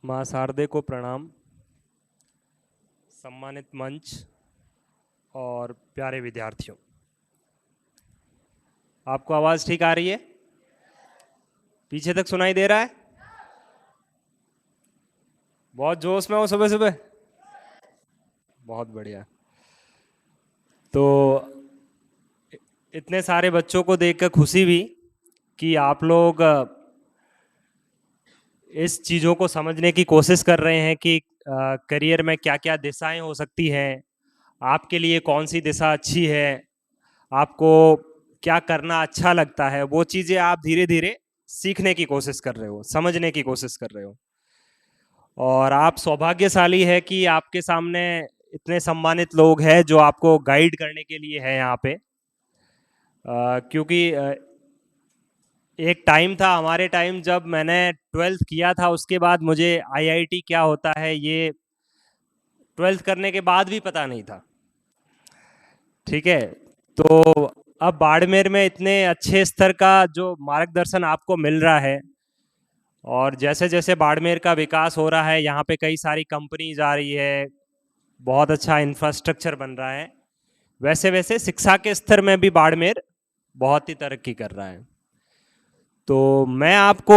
माँ शारदे को प्रणाम। सम्मानित मंच और प्यारे विद्यार्थियों, आपको आवाज़ ठीक आ रही है? पीछे तक सुनाई दे रहा है? बहुत जोश में हो सुबह सुबह। बहुत बढ़िया। तो इतने सारे बच्चों को देखकर खुशी हुई कि आप लोग इस चीज़ों को समझने की कोशिश कर रहे हैं कि करियर में क्या क्या दिशाएं हो सकती हैं, आपके लिए कौन सी दिशा अच्छी है, आपको क्या करना अच्छा लगता है। वो चीज़ें आप धीरे धीरे सीखने की कोशिश कर रहे हो, समझने की कोशिश कर रहे हो। और आप सौभाग्यशाली है कि आपके सामने इतने सम्मानित लोग हैं जो आपको गाइड करने के लिए है यहाँ पे। क्योंकि एक टाइम था, हमारे टाइम जब मैंने 12th किया था, उसके बाद मुझे आईआईटी क्या होता है ये 12th करने के बाद भी पता नहीं था। ठीक है। तो अब बाड़मेर में इतने अच्छे स्तर का जो मार्गदर्शन आपको मिल रहा है, और जैसे जैसे बाड़मेर का विकास हो रहा है, यहाँ पे कई सारी कंपनीज आ रही है, बहुत अच्छा इंफ्रास्ट्रक्चर बन रहा है, वैसे वैसे शिक्षा के स्तर में भी बाड़मेर बहुत ही तरक्की कर रहा है। तो मैं आपको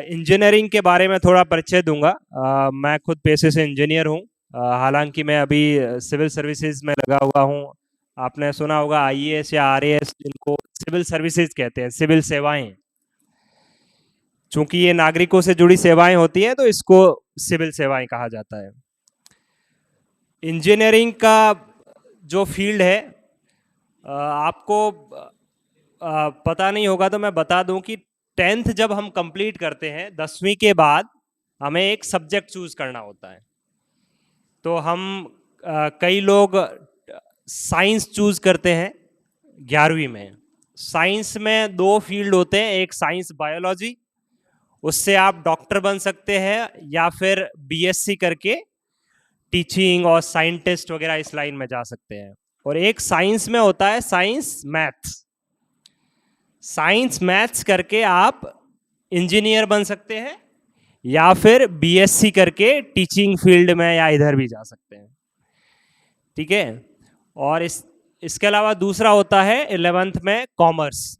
इंजीनियरिंग के बारे में थोड़ा परिचय दूंगा। मैं खुद पेशे से इंजीनियर हूँ। हालांकि मैं अभी सिविल सर्विसेज में लगा हुआ हूँ। आपने सुना होगा आईएएस या आरएएस, इनको सिविल सर्विसेज कहते हैं, सिविल सेवाएं। चूंकि ये नागरिकों से जुड़ी सेवाएं होती हैं तो इसको सिविल सेवाएं कहा जाता है। इंजीनियरिंग का जो फील्ड है, आपको पता नहीं होगा तो मैं बता दूं कि 10th जब हम कंप्लीट करते हैं, 10वीं के बाद हमें एक सब्जेक्ट चूज करना होता है। तो हम कई लोग साइंस चूज करते हैं 11वीं में। साइंस में दो फील्ड होते हैं, एक साइंस बायोलॉजी, उससे आप डॉक्टर बन सकते हैं, या फिर बीएससी करके टीचिंग और साइंटिस्ट वगैरह इस लाइन में जा सकते हैं। और एक साइंस में होता है साइंस मैथ्स। साइंस मैथ्स करके आप इंजीनियर बन सकते हैं, या फिर बीएससी करके टीचिंग फील्ड में या इधर भी जा सकते हैं। ठीक है। और इसके अलावा दूसरा होता है 11th में कॉमर्स।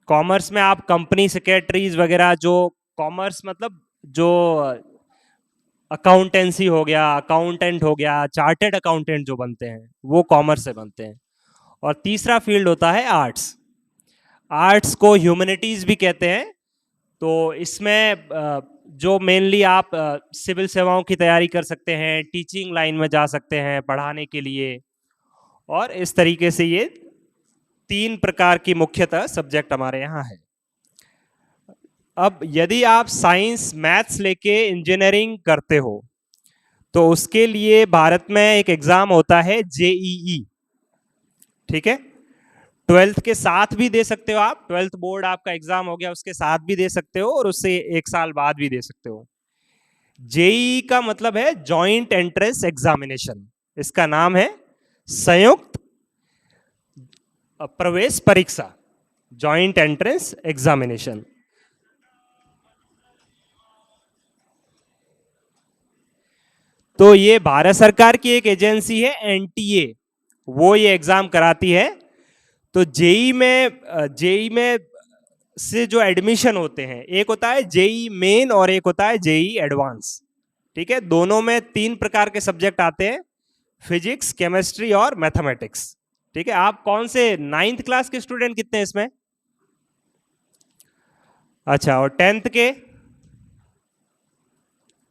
कॉमर्स में आप कंपनी सेक्रेटरीज वगैरह, जो कॉमर्स मतलब जो अकाउंटेंसी हो गया, अकाउंटेंट हो गया, चार्टेड अकाउंटेंट जो बनते हैं वो कॉमर्स से बनते हैं। और तीसरा फील्ड होता है आर्ट्स। आर्ट्स को ह्यूमैनिटीज भी कहते हैं। तो इसमें जो मेनली आप सिविल सेवाओं की तैयारी कर सकते हैं, टीचिंग लाइन में जा सकते हैं पढ़ाने के लिए। और इस तरीके से ये 3 प्रकार की मुख्यतः सब्जेक्ट हमारे यहाँ है। अब यदि आप साइंस मैथ्स लेके इंजीनियरिंग करते हो तो उसके लिए भारत में एक एग्जाम होता है जेईई। ठीक है। 12th के साथ भी दे सकते हो आप, 12th बोर्ड आपका एग्जाम हो गया उसके साथ भी दे सकते हो, और उससे 1 साल बाद भी दे सकते हो। जेईई का मतलब है जॉइंट एंट्रेंस एग्जामिनेशन। इसका नाम है संयुक्त प्रवेश परीक्षा, जॉइंट एंट्रेंस एग्जामिनेशन। तो ये भारत सरकार की एक एजेंसी है एनटीए, वो ये एग्जाम कराती है। तो जेई में से जो एडमिशन होते हैं, एक होता है जेई मेन और एक होता है जेई एडवांस। ठीक है। दोनों में 3 प्रकार के सब्जेक्ट आते हैं, फिजिक्स, केमिस्ट्री और मैथमेटिक्स। ठीक है। आप कौन से 9th क्लास के स्टूडेंट कितने हैं इसमें? अच्छा, और 10th के?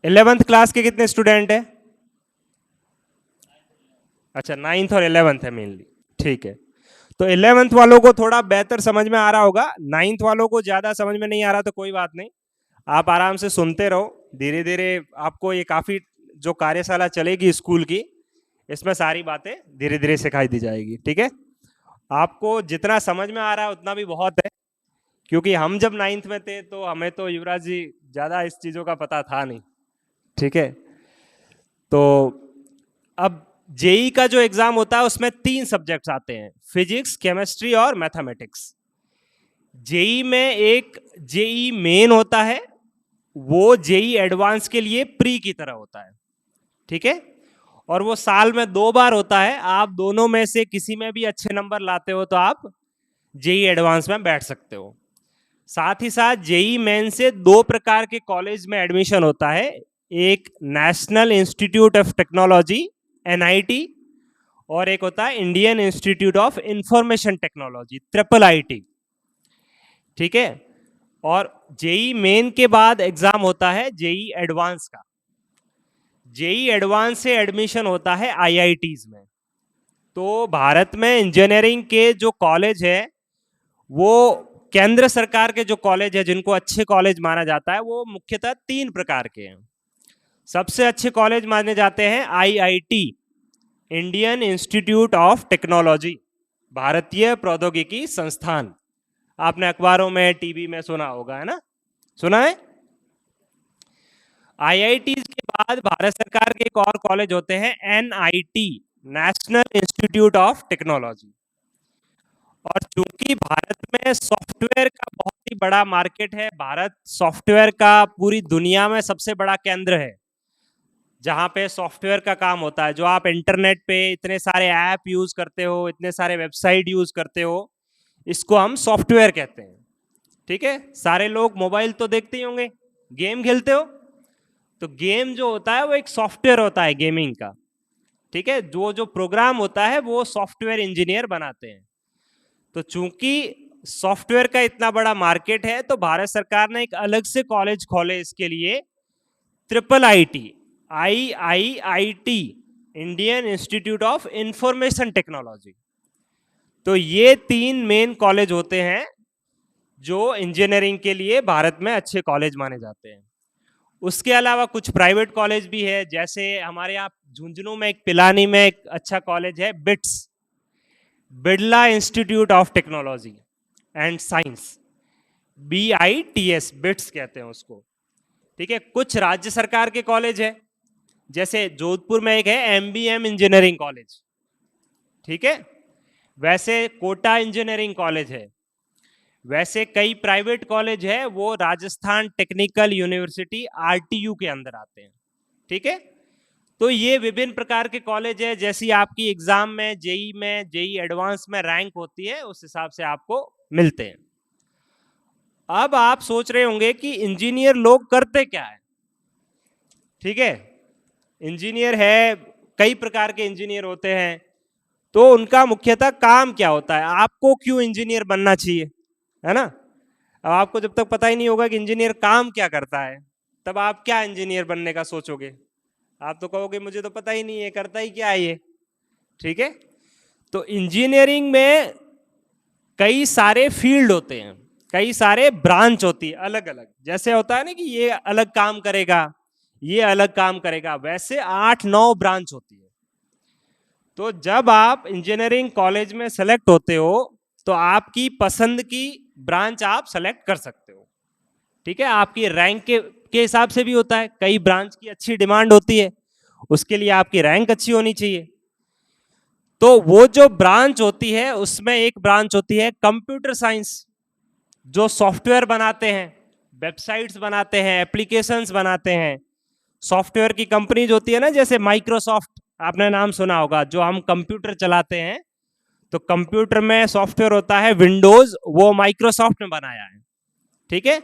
11th क्लास के कितने स्टूडेंट है? अच्छा, 9th और 11th है मेनली। ठीक है। तो 11th वालों को थोड़ा बेहतर समझ में आ रहा होगा, 9th वालों को ज्यादा समझ में नहीं आ रहा तो कोई बात नहीं, आप आराम से सुनते रहो। धीरे धीरे आपको ये काफी जो कार्यशाला चलेगी स्कूल की, इसमें सारी बातें धीरे धीरे सिखाई दी जाएगी। ठीक है। आपको जितना समझ में आ रहा है उतना भी बहुत है, क्योंकि हम जब 9th में थे तो हमें तो युवराज जी ज्यादा इस चीजों का पता था नहीं। ठीक है। तो अब जेई का जो एग्जाम होता है उसमें 3 सब्जेक्ट्स आते हैं, फिजिक्स, केमिस्ट्री और मैथमेटिक्स। जेई में एक जेई मेन होता है, वो जेई एडवांस के लिए प्री की तरह होता है, ठीक है। और वो साल में 2 बार होता है। आप दोनों में से किसी में भी अच्छे नंबर लाते हो तो आप जेई एडवांस में बैठ सकते हो। साथ ही साथ जेई मेन से 2 प्रकार के कॉलेज में एडमिशन होता है। एक national institute of technology NIT, और एक होता है Indian institute of information technology triple IT, ठीक है। और जेई मेन के बाद एग्जाम होता है जेई एडवांस का। जेई एडवांस से एडमिशन होता है आईआईटीज में। तो भारत में इंजीनियरिंग के जो कॉलेज है वो केंद्र सरकार के जो कॉलेज है जिनको अच्छे कॉलेज माना जाता है वो मुख्यतः 3 प्रकार के हैं। सबसे अच्छे कॉलेज माने जाते हैं IIT, Indian institute of technology, भारतीय प्रौद्योगिकी संस्थान। आपने अखबारों में टीवी में सुना होगा, है ना, सुना है। आईआईटी के बाद भारत सरकार के एक और कॉलेज होते हैं NIT, national institute of technology. और चूंकि भारत में सॉफ्टवेयर का बहुत ही बड़ा मार्केट है, भारत सॉफ्टवेयर का पूरी दुनिया में सबसे बड़ा केंद्र है जहां पे सॉफ्टवेयर का काम होता है। जो आप इंटरनेट पे इतने सारे ऐप यूज करते हो, इतने सारे वेबसाइट यूज करते हो, इसको हम सॉफ्टवेयर कहते हैं, ठीक है। सारे लोग मोबाइल तो देखते ही होंगे, गेम खेलते हो, तो गेम जो होता है वो एक सॉफ्टवेयर होता है गेमिंग का, ठीक है। जो जो प्रोग्राम होता है वो सॉफ्टवेयर इंजीनियर बनाते हैं। तो चूंकि सॉफ्टवेयर का इतना बड़ा मार्केट है तो भारत सरकार ने एक अलग से कॉलेज खोले इसके लिए, triple IT, IIIT, Indian institute of information technology. तो ये 3 मेन कॉलेज होते हैं जो इंजीनियरिंग के लिए भारत में अच्छे कॉलेज माने जाते हैं। उसके अलावा कुछ प्राइवेट कॉलेज भी है, जैसे हमारे यहाँ झुंझुनू में एक पिलानी में एक अच्छा कॉलेज है bits, Birla institute of technology and science, BITS, bits कहते हैं उसको, ठीक है। कुछ राज्य सरकार के कॉलेज है, जैसे जोधपुर में एक है MBM इंजीनियरिंग कॉलेज, ठीक है। वैसे कोटा इंजीनियरिंग कॉलेज है। वैसे कई प्राइवेट कॉलेज है वो राजस्थान टेक्निकल यूनिवर्सिटी RTU के अंदर आते हैं, ठीक है। तो ये विभिन्न प्रकार के कॉलेज है। जैसी आपकी एग्जाम में जेई एडवांस में रैंक होती है उस हिसाब से आपको मिलते हैं। अब आप सोच रहे होंगे कि इंजीनियर लोग करते क्या है, ठीक है। इंजीनियर है, कई प्रकार के इंजीनियर होते हैं, तो उनका मुख्यतः काम क्या होता है, आपको क्यों इंजीनियर बनना चाहिए, है ना। अब आपको जब तक पता ही नहीं होगा कि इंजीनियर काम क्या करता है, तब आप क्या इंजीनियर बनने का सोचोगे। आप तो कहोगे मुझे तो पता ही नहीं है करता ही क्या है ये, ठीक है। तो इंजीनियरिंग में कई सारे फील्ड होते हैं, कई सारे ब्रांच होती है अलग अलग। जैसे होता है ना कि ये अलग काम करेगा, ये अलग काम करेगा, वैसे 8-9 ब्रांच होती है। तो जब आप इंजीनियरिंग कॉलेज में सेलेक्ट होते हो तो आपकी पसंद की ब्रांच आप सेलेक्ट कर सकते हो, ठीक है। आपकी रैंक के हिसाब से भी होता है, कई ब्रांच की अच्छी डिमांड होती है, उसके लिए आपकी रैंक अच्छी होनी चाहिए। तो वो जो ब्रांच होती है उसमें एक ब्रांच होती है कंप्यूटर साइंस, जो सॉफ्टवेयर बनाते हैं, वेबसाइट्स बनाते हैं, एप्लीकेशंस बनाते हैं। सॉफ्टवेयर की कंपनीज होती है ना, जैसे माइक्रोसॉफ्ट, आपने नाम सुना होगा। जो हम कंप्यूटर चलाते हैं तो कंप्यूटर में सॉफ्टवेयर होता है विंडोज, वो माइक्रोसॉफ्ट ने बनाया है, ठीक है।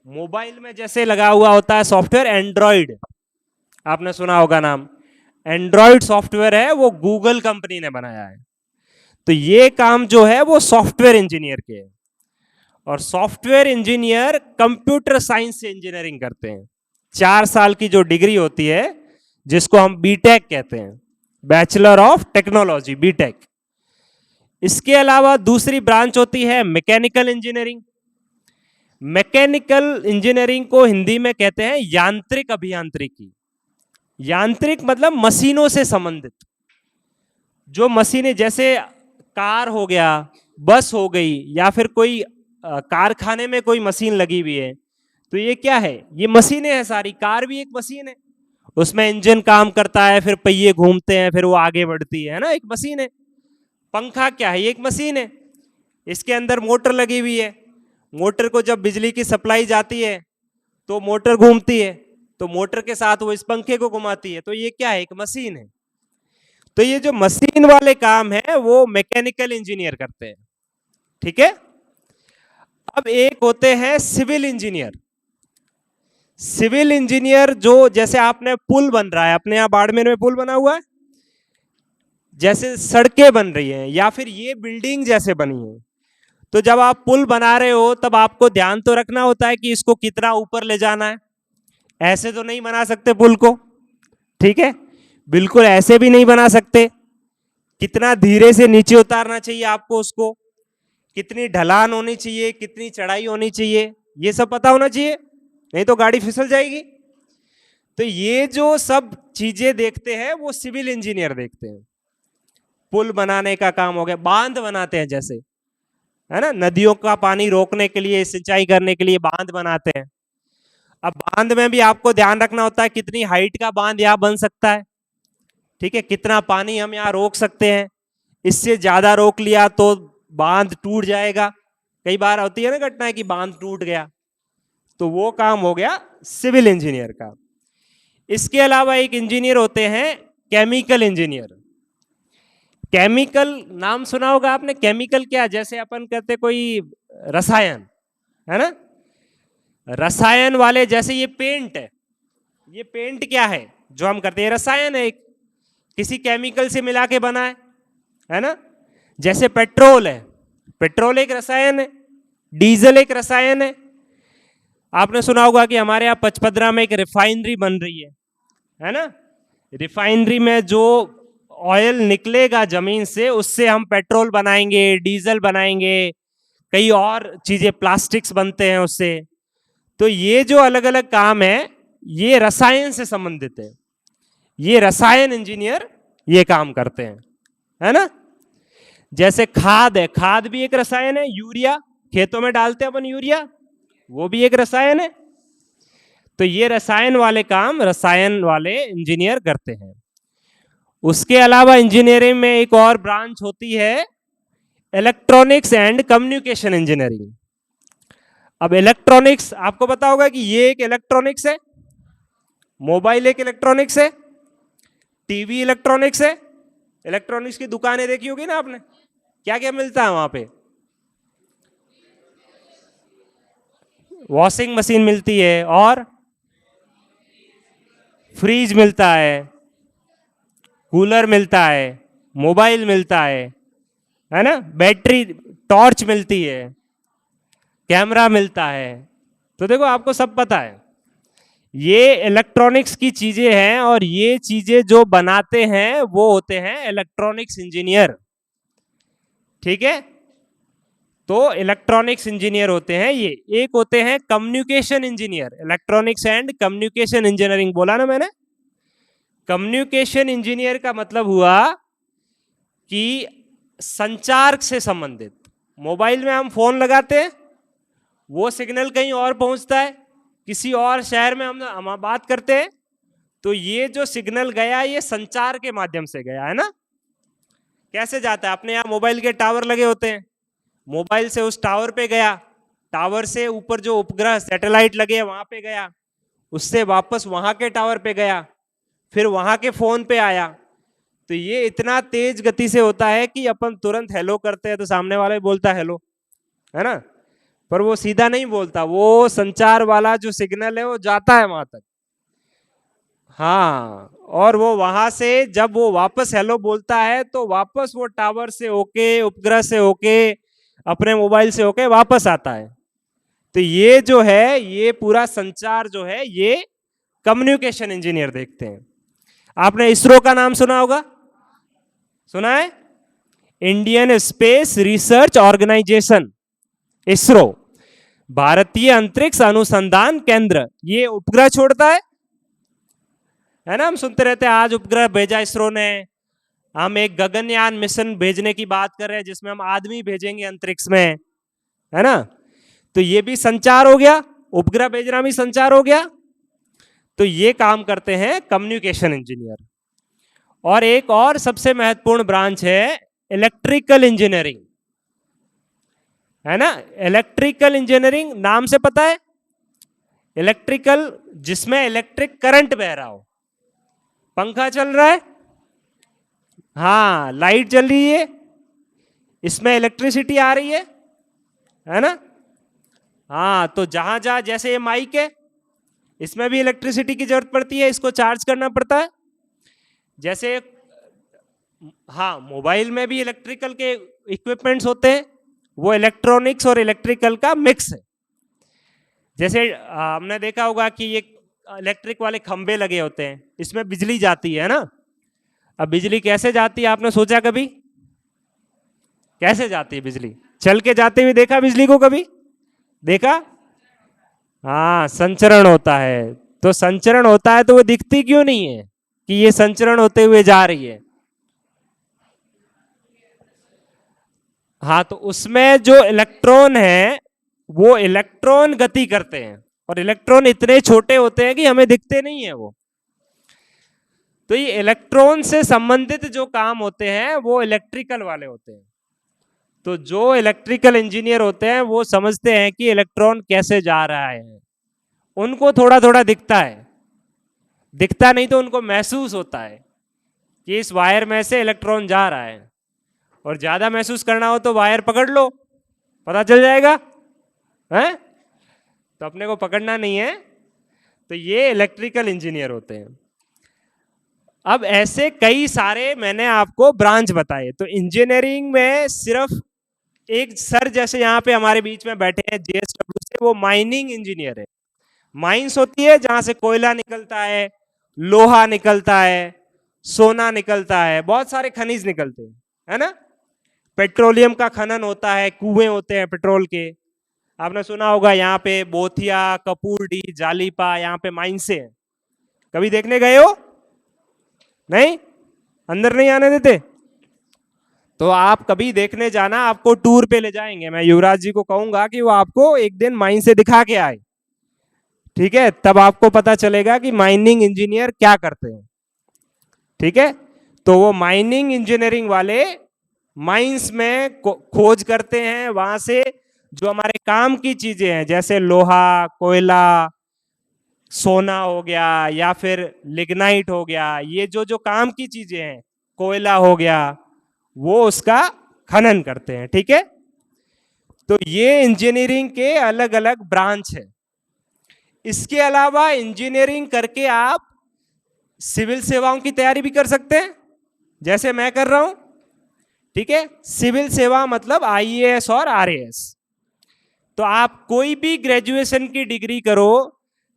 मोबाइल में जैसे लगा हुआ होता है सॉफ्टवेयर एंड्रॉइड, आपने सुना होगा नाम, एंड्रॉइड सॉफ्टवेयर है वो गूगल कंपनी ने बनाया है। तो ये काम जो है वो सॉफ्टवेयर इंजीनियर के है। और सॉफ्टवेयर इंजीनियर कंप्यूटर साइंस से इंजीनियरिंग करते हैं। 4 साल की जो डिग्री होती है जिसको हम बीटेक कहते हैं, बैचलर ऑफ टेक्नोलॉजी, बीटेक। इसके अलावा दूसरी ब्रांच होती है मैकेनिकल इंजीनियरिंग। मैकेनिकल इंजीनियरिंग को हिंदी में कहते हैं यांत्रिक अभियांत्रिकी। यांत्रिक मतलब मशीनों से संबंधित, जो मशीनें, जैसे कार हो गया, बस हो गई, या फिर कोई कारखाने में कोई मशीन लगी हुई है, तो ये क्या है, ये मशीनें हैं सारी। कार भी एक मशीन है, उसमें इंजन काम करता है, फिर पहिए घूमते हैं, फिर वो आगे बढ़ती है ना, एक मशीन है। पंखा क्या है, ये एक मशीन है, इसके अंदर मोटर लगी हुई है। मोटर को जब बिजली की सप्लाई जाती है तो मोटर घूमती है, तो मोटर के साथ वो इस पंखे को घुमाती है, तो ये क्या है, एक मशीन है। तो ये जो मशीन वाले काम है वो मैकेनिकल इंजीनियर करते हैं, ठीक है। अब एक होते हैं सिविल इंजीनियर। सिविल इंजीनियर जो, जैसे आपने पुल बन रहा है अपने यहाँ बाड़मेर में, पुल बना हुआ है, जैसे सड़कें बन रही हैं या फिर ये बिल्डिंग जैसे बनी है, तो जब आप पुल बना रहे हो तब आपको ध्यान तो रखना होता है कि इसको कितना ऊपर ले जाना है। ऐसे तो नहीं बना सकते पुल को, ठीक है, बिल्कुल ऐसे भी नहीं बना सकते। कितना धीरे से नीचे उतारना चाहिए आपको, उसको कितनी ढलान होनी चाहिए, कितनी चढ़ाई होनी चाहिए, ये सब पता होना चाहिए, नहीं तो गाड़ी फिसल जाएगी। तो ये जो सब चीजें देखते हैं वो सिविल इंजीनियर देखते हैं। पुल बनाने का काम हो गया, बांध बनाते हैं जैसे, है ना, नदियों का पानी रोकने के लिए, सिंचाई करने के लिए बांध बनाते हैं। अब बांध में भी आपको ध्यान रखना होता है कितनी हाइट का बांध यहाँ बन सकता है, ठीक है, कितना पानी हम यहाँ रोक सकते हैं। इससे ज्यादा रोक लिया तो बांध टूट जाएगा। कई बार होती है ना घटना कि बांध टूट गया, तो वो काम हो गया सिविल इंजीनियर का। इसके अलावा एक इंजीनियर होते हैं केमिकल इंजीनियर। केमिकल नाम सुना होगा आपने। केमिकल क्या, जैसे अपन कहते कोई रसायन, है ना, रसायन वाले, जैसे ये पेंट है, ये पेंट क्या है जो हम करते हैं, रसायन है, एक किसी केमिकल से मिला के बना है ना। जैसे पेट्रोल है, पेट्रोल एक रसायन है, डीजल एक रसायन है। आपने सुना होगा कि हमारे यहाँ पचपदरा में एक रिफाइनरी बन रही है ना। रिफाइनरी में जो ऑयल निकलेगा जमीन से, उससे हम पेट्रोल बनाएंगे, डीजल बनाएंगे, कई और चीजें, प्लास्टिक्स बनते हैं उससे। तो ये जो अलग अलग काम है ये रसायन से संबंधित है, ये रसायन इंजीनियर ये काम करते हैं, है ना। जैसे खाद है, खाद भी एक रसायन है, यूरिया खेतों में डालते हैं अपन यूरिया, वो भी एक रसायन है। तो ये रसायन वाले काम रसायन वाले इंजीनियर करते हैं। उसके अलावा इंजीनियरिंग में एक और ब्रांच होती है इलेक्ट्रॉनिक्स एंड कम्युनिकेशन इंजीनियरिंग। अब इलेक्ट्रॉनिक्स आपको पता होगा कि ये एक इलेक्ट्रॉनिक्स है, मोबाइल एक इलेक्ट्रॉनिक्स है, टीवी इलेक्ट्रॉनिक्स है। इलेक्ट्रॉनिक्स की दुकानें देखी होगी ना आपने, क्या क्या मिलता है वहां पे, वॉशिंग मशीन मिलती है, और फ्रिज मिलता है, कूलर मिलता है, मोबाइल मिलता है ना, बैटरी, टॉर्च मिलती है, कैमरा मिलता है। तो देखो आपको सब पता है, ये इलेक्ट्रॉनिक्स की चीजें हैं, और ये चीजें जो बनाते हैं वो होते हैं इलेक्ट्रॉनिक्स इंजीनियर, ठीक है। तो इलेक्ट्रॉनिक्स इंजीनियर होते हैं ये। एक होते हैं communication engineer, electronics and communication engineering बोला ना मैंने। कम्युनिकेशन इंजीनियर का मतलब हुआ कि संचार से संबंधित, मोबाइल में हम फोन लगाते हैं, वो सिग्नल कहीं और पहुंचता है, किसी और शहर में हम बात करते हैं, तो ये जो सिग्नल गया ये संचार के माध्यम से गया, है ना। कैसे जाता है, अपने यहाँ मोबाइल के टावर लगे होते हैं, मोबाइल से उस टावर पे गया, टावर से ऊपर जो उपग्रह सैटेलाइट लगे वहां पे गया, उससे वापस वहां के टावर पे गया, फिर वहां के फोन पे आया। तो ये इतना तेज गति से होता है कि अपन तुरंत हेलो करते हैं तो सामने वाला ही बोलता है हेलो, है ना, पर वो सीधा नहीं बोलता, वो संचार वाला जो सिग्नल है वो जाता है वहां तक। हाँ, और वो वहां से जब वो वापस हेलो बोलता है तो वापस वो टावर से होके, उपग्रह से होके, अपने मोबाइल से होके वापस आता है। तो ये जो है, ये पूरा संचार जो है ये कम्युनिकेशन इंजीनियर देखते हैं। आपने इसरो का नाम सुना होगा, सुना है, Indian space research organisation, ISRO, भारतीय अंतरिक्ष अनुसंधान केंद्र। ये उपग्रह छोड़ता है ना, हम सुनते रहते हैं आज उपग्रह भेजा इसरो ने, हम एक गगनयान मिशन भेजने की बात कर रहे हैं जिसमें हम आदमी भेजेंगे अंतरिक्ष में, है ना। तो ये भी संचार हो गया, उपग्रह भेजना भी संचार हो गया। तो ये काम करते हैं कम्युनिकेशन इंजीनियर। और एक और सबसे महत्वपूर्ण ब्रांच है इलेक्ट्रिकल इंजीनियरिंग, है ना। इलेक्ट्रिकल इंजीनियरिंग नाम से पता है, इलेक्ट्रिकल जिसमें इलेक्ट्रिक करंट बह रहा हो, पंखा चल रहा है, हाँ लाइट जल रही है, इसमें इलेक्ट्रिसिटी आ रही है ना। हाँ तो जहां जहां जैसे ये माइक है, इसमें भी इलेक्ट्रिसिटी की जरूरत पड़ती है, इसको चार्ज करना पड़ता है। जैसे हाँ मोबाइल में भी इलेक्ट्रिकल के इक्विपमेंट्स होते हैं, वो इलेक्ट्रॉनिक्स और इलेक्ट्रिकल का मिक्स है। जैसे हमने देखा होगा कि ये इलेक्ट्रिक वाले खंबे लगे होते हैं, इसमें बिजली जाती है ना। अब बिजली कैसे जाती है, आपने सोचा कभी कैसे जाती है बिजली? चल के जाते हुए देखा बिजली को कभी? देखा? हाँ संचरण होता है। तो संचरण होता है तो वो दिखती क्यों नहीं है कि ये संचरण होते हुए जा रही है? हाँ तो उसमें जो इलेक्ट्रॉन है वो इलेक्ट्रॉन गति करते हैं, और इलेक्ट्रॉन इतने छोटे होते हैं कि हमें दिखते नहीं है वो। तो ये इलेक्ट्रॉन से संबंधित जो काम होते हैं वो इलेक्ट्रिकल वाले होते हैं। तो जो इलेक्ट्रिकल इंजीनियर होते हैं वो समझते हैं कि इलेक्ट्रॉन कैसे जा रहा है। उनको थोड़ा थोड़ा दिखता है, दिखता नहीं तो उनको महसूस होता है कि इस वायर में से इलेक्ट्रॉन जा रहा है। और ज्यादा महसूस करना हो तो वायर पकड़ लो, पता चल जाएगा है। तो अपने को पकड़ना नहीं है। तो ये इलेक्ट्रिकल इंजीनियर होते हैं। अब ऐसे कई सारे मैंने आपको ब्रांच बताए। तो इंजीनियरिंग में सिर्फ एक सर जैसे यहाँ पे हमारे बीच में बैठे हैं जेएसडब्ल्यू से, वो माइनिंग इंजीनियर है। माइंस होती है जहां से कोयला निकलता है, लोहा निकलता है, सोना निकलता है, बहुत सारे खनिज निकलते हैं, है ना। पेट्रोलियम का खनन होता है, कुएं होते हैं पेट्रोल के। आपने सुना होगा यहाँ पे बोथिया, कपूरडी, जालीपा, यहाँ पे माइंस हैं। कभी देखने गए हो? नहीं, अंदर नहीं आने देते। तो आप कभी देखने जाना, आपको टूर पे ले जाएंगे। मैं युवराज जी को कहूंगा कि वो आपको एक दिन माइन से दिखा के आए, ठीक है। तब आपको पता चलेगा कि माइनिंग इंजीनियर क्या करते हैं, ठीक है। तो वो माइनिंग इंजीनियरिंग वाले माइंस में खोज करते हैं, वहां से जो हमारे काम की चीजें हैं जैसे लोहा, कोयला, सोना हो गया या फिर लिग्नाइट हो गया, ये जो जो काम की चीजें हैं, कोयला हो गया, वो उसका खनन करते हैं, ठीक है। तो ये इंजीनियरिंग के अलग अलग ब्रांच है। इसके अलावा इंजीनियरिंग करके आप सिविल सेवाओं की तैयारी भी कर सकते हैं, जैसे मैं कर रहा हूं, ठीक है। सिविल सेवा मतलब आईएएस और आरएएस। तो आप कोई भी ग्रेजुएशन की डिग्री करो,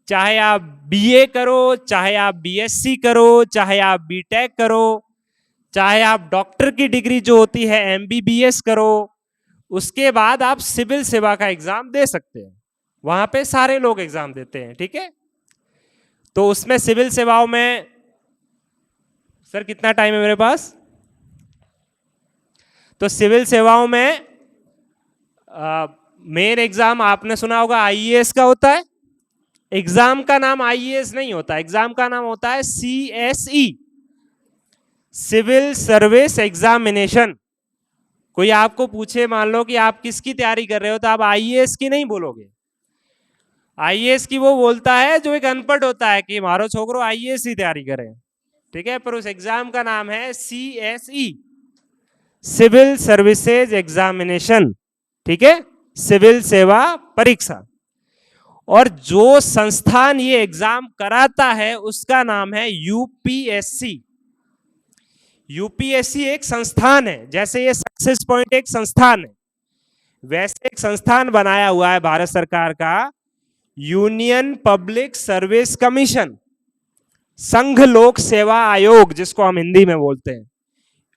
चाहे आप बीए करो, चाहे आप बीएससी करो, चाहे आप बीटेक करो, चाहे आप डॉक्टर की डिग्री जो होती है एमबीबीएस करो, उसके बाद आप सिविल सेवा का एग्जाम दे सकते हैं। वहां पे सारे लोग एग्जाम देते हैं, ठीक है। तो उसमें सिविल सेवाओं में, सर कितना टाइम है मेरे पास? तो सिविल सेवाओं में मेन एग्जाम आपने सुना होगा आईएएस का होता है। एग्जाम का नाम आईएएस नहीं होता, एग्जाम का नाम होता है सीएसई, सिविल सर्विस एग्जामिनेशन। कोई आपको पूछे, मान लो कि आप किसकी तैयारी कर रहे हो, तो आप आईएएस की नहीं बोलोगे। आईएएस की वो बोलता है जो एक अनपढ़ होता है कि मारो छोकरो आईएएस की तैयारी करें, ठीक है। पर उस एग्जाम का नाम है सीएसई, सिविल सर्विसेज एग्जामिनेशन, ठीक है, सिविल सेवा परीक्षा। और जो संस्थान ये एग्जाम कराता है उसका नाम है यूपीएससी। यूपीएससी एक संस्थान है, जैसे ये सक्सेस पॉइंट एक संस्थान है, वैसे एक संस्थान बनाया हुआ है भारत सरकार का, यूनियन पब्लिक सर्विस कमीशन, संघ लोक सेवा आयोग जिसको हम हिंदी में बोलते हैं,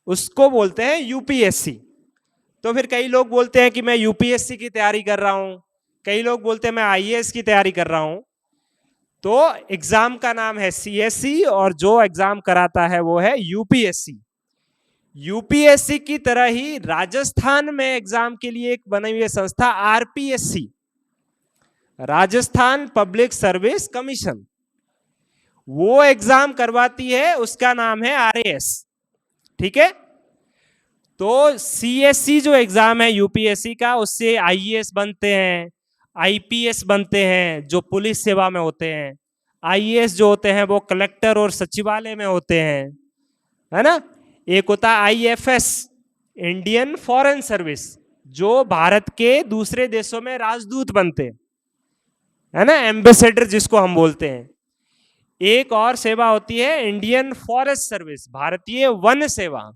उसको बोलते हैं यूपीएससी। तो फिर कई लोग बोलते हैं कि मैं यूपीएससी की तैयारी कर रहा हूं, कई लोग बोलते हैं मैं आईएएस की तैयारी कर रहा हूं। तो एग्जाम का नाम है सीएससी और जो एग्जाम कराता है वो है यूपीएससी। यूपीएससी की तरह ही राजस्थान में एग्जाम के लिए एक बनी हुई संस्था RPSC, Rajasthan public service commission, वो एग्जाम करवाती है, उसका नाम है आरएएस, ठीक है। तो सीएससी जो एग्जाम है यूपीएससी का, उससे आईएएस बनते हैं, आईपीएस बनते हैं जो पुलिस सेवा में होते हैं, आईएएस जो होते हैं वो कलेक्टर और सचिवालय में होते हैं, है ना। एक होता है आईएफएस, इंडियन फॉरेन सर्विस, जो भारत के दूसरे देशों में राजदूत बनते हैं, है ना, एम्बेसडर जिसको हम बोलते हैं। एक और सेवा होती है इंडियन फॉरेस्ट सर्विस, भारतीय वन सेवा,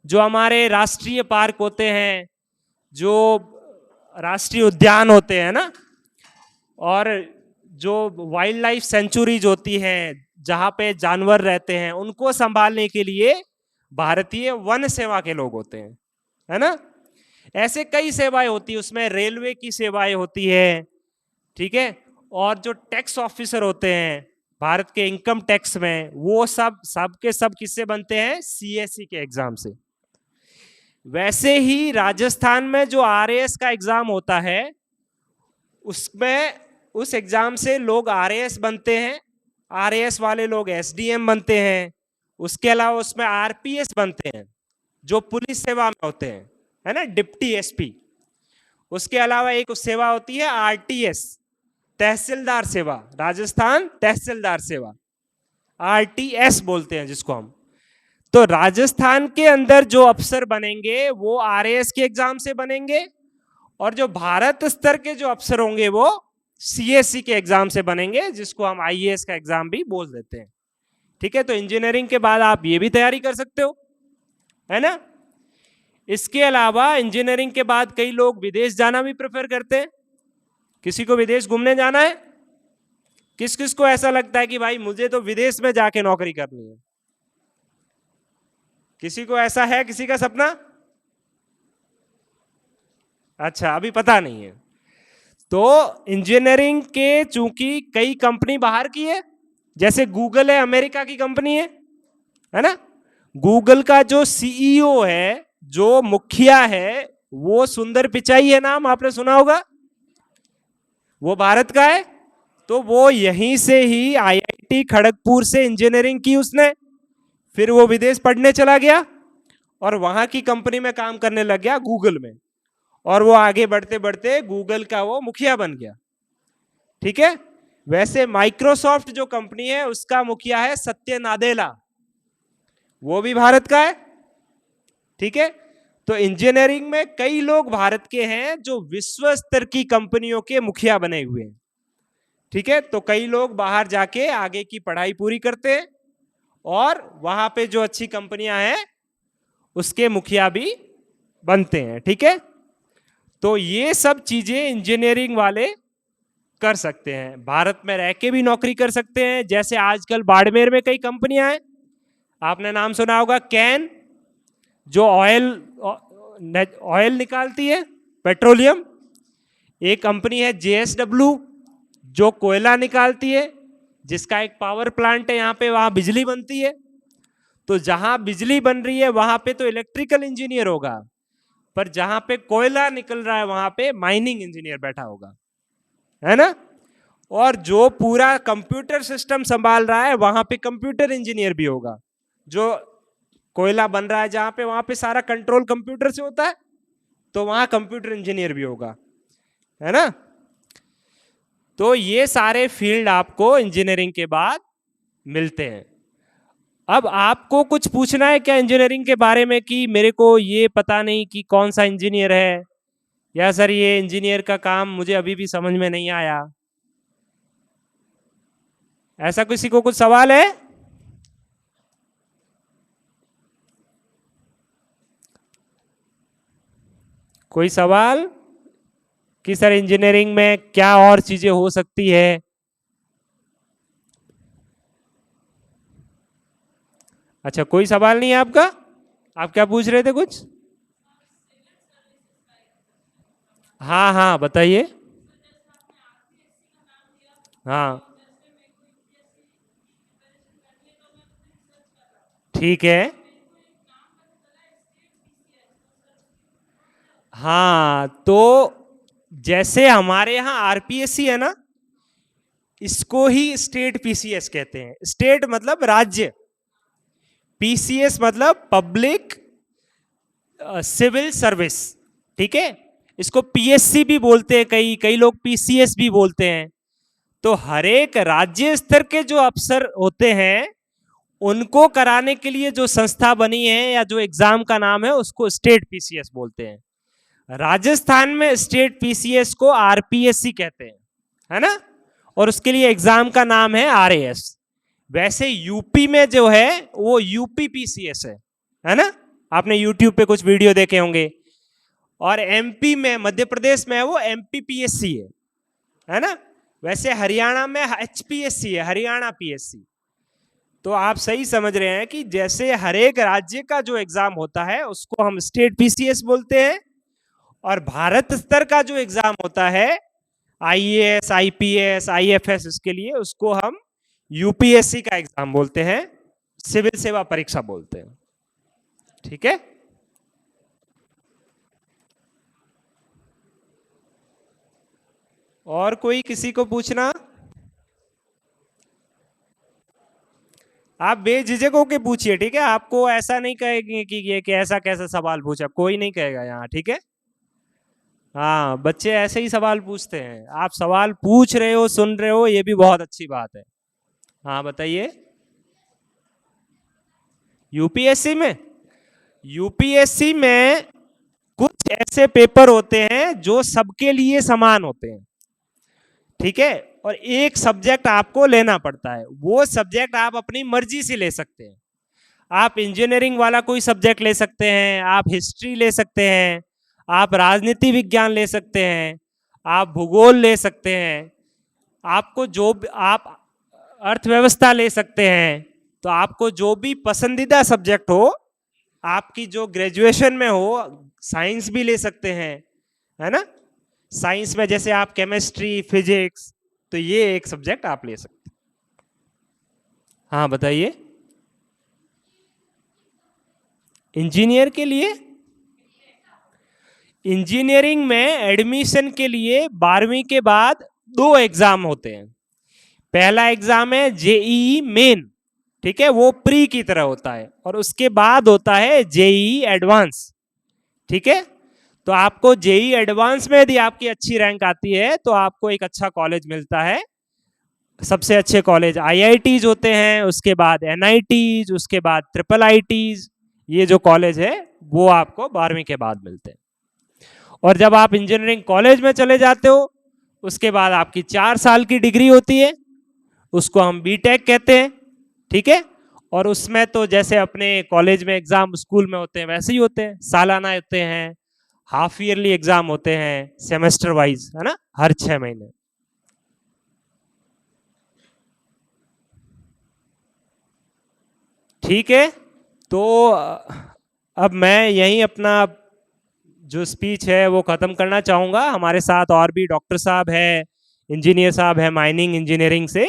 जो हमारे राष्ट्रीय पार्क होते हैं, जो राष्ट्रीय उद्यान होते हैं ना, और जो वाइल्ड लाइफ सेंचुरीज होती हैं जहां पे जानवर रहते हैं, उनको संभालने के लिए भारतीय वन सेवा के लोग होते हैं, है ना। ऐसे कई सेवाएं होती है, उसमें रेलवे की सेवाएं होती है, ठीक है। और जो टैक्स ऑफिसर होते हैं भारत के इनकम टैक्स में, वो सब के सब किससे बनते हैं, सीएससी के एग्जाम से। वैसे ही राजस्थान में जो आरएएस का एग्जाम होता है, उसमें उस एग्जाम से लोग आरएएस बनते हैं, आरएएस वाले लोग एसडीएम बनते हैं, उसके अलावा उसमें आरपीएस बनते हैं जो पुलिस सेवा में होते हैं, है ना, डिप्टी एसपी। उसके अलावा एक सेवा होती है आरटीएस, तहसीलदार सेवा, राजस्थान तहसीलदार सेवा, आरटीएस बोलते हैं जिसको हम। तो राजस्थान के अंदर जो अफसर बनेंगे वो आरएएस के एग्जाम से बनेंगे, और जो भारत स्तर के जो अफसर होंगे वो सीएससी के एग्जाम से बनेंगे, जिसको हम आईएएस का एग्जाम भी बोल देते हैं, ठीक है। तो इंजीनियरिंग के बाद आप ये भी तैयारी कर सकते हो, है ना। इसके अलावा इंजीनियरिंग के बाद कई लोग विदेश जाना भी प्रेफर करते हैं। किसी को विदेश घूमने जाना है? किस किस को ऐसा लगता है कि भाई मुझे तो विदेश में जाके नौकरी करनी है? किसी को ऐसा है, किसी का सपना? अच्छा, अभी पता नहीं है। तो इंजीनियरिंग के चूंकि कई कंपनी बाहर की है, जैसे गूगल है, अमेरिका की कंपनी है ना। गूगल का जो सीईओ है, जो मुखिया है, वो सुंदर पिचाई है, नाम आपने सुना होगा, वो भारत का है। तो वो यहीं से ही आईआईटी खड़गपुर से इंजीनियरिंग की उसने, फिर वो विदेश पढ़ने चला गया और वहां की कंपनी में काम करने लग गया, गूगल में, और वो आगे बढ़ते बढ़ते गूगल का वो मुखिया बन गया, ठीक है। वैसे माइक्रोसॉफ्ट जो कंपनी है उसका मुखिया है सत्य नादेला, वो भी भारत का है, ठीक है। तो इंजीनियरिंग में कई लोग भारत के हैं जो विश्व स्तर की कंपनियों के मुखिया बने हुए हैं, ठीक है। तो कई लोग बाहर जाके आगे की पढ़ाई पूरी करते हैं और वहां पे जो अच्छी कंपनियां हैं उसके मुखिया भी बनते हैं, ठीक है। तो ये सब चीजें इंजीनियरिंग वाले कर सकते हैं, भारत में रह के भी नौकरी कर सकते हैं। जैसे आजकल बाड़मेर में कई कंपनियां हैं, आपने नाम सुना होगा कैन, जो ऑयल निकालती है, पेट्रोलियम। एक कंपनी है जेएसडब्ल्यू, जो कोयला निकालती है, जिसका एक पावर प्लांट है यहाँ पे, वहां बिजली बनती है। तो जहां बिजली बन रही है वहां पे तो इलेक्ट्रिकल इंजीनियर होगा, पर जहां पे कोयला निकल रहा है वहां पे माइनिंग इंजीनियर बैठा होगा, है ना। और जो पूरा कंप्यूटर सिस्टम संभाल रहा है वहां पे कंप्यूटर इंजीनियर भी होगा। जो कोयला बन रहा है जहां पे, वहां पे सारा कंट्रोल कंप्यूटर से होता है, तो वहां कंप्यूटर इंजीनियर भी होगा, है ना। तो ये सारे फील्ड आपको इंजीनियरिंग के बाद मिलते हैं। अब आपको कुछ पूछना है क्या इंजीनियरिंग के बारे में, कि मेरे को ये पता नहीं कि कौन सा इंजीनियर है, या सर ये इंजीनियर का काम मुझे अभी भी समझ में नहीं आया, ऐसा किसी को कुछ सवाल है? कोई सवाल कि सर इंजीनियरिंग में क्या और चीजें हो सकती है? अच्छा, कोई सवाल नहीं है आपका? आप क्या पूछ रहे थे कुछ? हाँ हाँ, बताइए। हाँ, ठीक है। हाँ, तो जैसे हमारे यहाँ आरपीएससी है ना, इसको ही स्टेट पीसीएस कहते हैं। स्टेट मतलब राज्य, पीसीएस मतलब पब्लिक सिविल सर्विस, ठीक है। इसको पीएससी भी बोलते हैं, कई कई लोग पीसीएस भी बोलते हैं। तो हर एक राज्य स्तर के जो अफसर होते हैं उनको कराने के लिए जो संस्था बनी है या जो एग्जाम का नाम है उसको स्टेट पीसीएस बोलते हैं। राजस्थान में स्टेट पीसीएस को आरपीएससी कहते हैं, है ना, और उसके लिए एग्जाम का नाम है आरएएस। वैसे यूपी में जो है वो यूपी पीसीएस है ना, आपने यूट्यूब पे कुछ वीडियो देखे होंगे। और एमपी में, मध्य प्रदेश में वो एमपी पीएससी है ना। वैसे हरियाणा में एचपीएससी है, हरियाणा पीएससी। तो आप सही समझ रहे हैं कि जैसे हर एक राज्य का जो एग्जाम होता है उसको हम स्टेट पीसीएस बोलते हैं, और भारत स्तर का जो एग्जाम होता है आईएएस, आईपीएस, आईएफएस, इसके लिए उसको हम यूपीएससी का एग्जाम बोलते हैं, सिविल सेवा परीक्षा बोलते हैं। ठीक है, और कोई किसी को पूछना? आप बेझिझक होके पूछिए, ठीक है। आपको ऐसा नहीं कहेंगे कि ये कि ऐसा कैसा सवाल पूछा, कोई नहीं कहेगा यहाँ, ठीक है। हाँ, बच्चे ऐसे ही सवाल पूछते हैं। आप सवाल पूछ रहे हो, सुन रहे हो, ये भी बहुत अच्छी बात है। हाँ बताइए। यूपीएससी में कुछ ऐसे पेपर होते हैं जो सबके लिए समान होते हैं, ठीक है, और एक सब्जेक्ट आपको लेना पड़ता है। वो सब्जेक्ट आप अपनी मर्जी से ले सकते हैं। आप इंजीनियरिंग वाला कोई सब्जेक्ट ले सकते हैं, आप हिस्ट्री ले सकते हैं, आप राजनीति विज्ञान ले सकते हैं, आप भूगोल ले सकते हैं, आपको जो आप अर्थव्यवस्था ले सकते हैं। तो आपको जो भी पसंदीदा सब्जेक्ट हो, आपकी जो ग्रेजुएशन में हो, साइंस भी ले सकते हैं, है ना। साइंस में जैसे आप केमिस्ट्री, फिजिक्स, तो ये एक सब्जेक्ट आप ले सकते हैं। हाँ बताइए। इंजीनियर के लिए, इंजीनियरिंग में एडमिशन के लिए 12वीं के बाद 2 एग्जाम होते हैं। पहला एग्जाम है जेईई मेन, ठीक है, वो प्री की तरह होता है, और उसके बाद होता है जेईई एडवांस, ठीक है। तो आपको जेईई एडवांस में यदि आपकी अच्छी रैंक आती है तो आपको एक अच्छा कॉलेज मिलता है। सबसे अच्छे कॉलेज आईआईटीज होते हैं, उसके बाद एनआईटीज, उसके बाद ट्रिपल आईटीज। ये जो कॉलेज है वो आपको 12वीं के बाद मिलते हैं। और जब आप इंजीनियरिंग कॉलेज में चले जाते हो, उसके बाद आपकी 4 साल की डिग्री होती है, उसको हम बीटेक कहते हैं, ठीक है। और उसमें तो जैसे अपने कॉलेज में एग्जाम स्कूल में होते हैं वैसे ही होते हैं, सालाना होते हैं, हाफ ईयरली एग्जाम होते हैं, सेमेस्टर वाइज, है ना, हर 6 महीने। ठीक है, तो अब मैं यहीं अपना जो स्पीच है वो ख़त्म करना चाहूँगा। हमारे साथ और भी डॉक्टर साहब है, इंजीनियर साहब है माइनिंग इंजीनियरिंग से,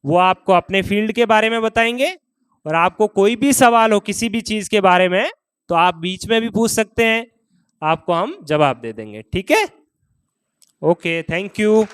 वो आपको अपने फील्ड के बारे में बताएंगे। और आपको कोई भी सवाल हो किसी भी चीज़ के बारे में तो आप बीच में भी पूछ सकते हैं, आपको हम जवाब दे देंगे, ठीक है। Okay, thank you.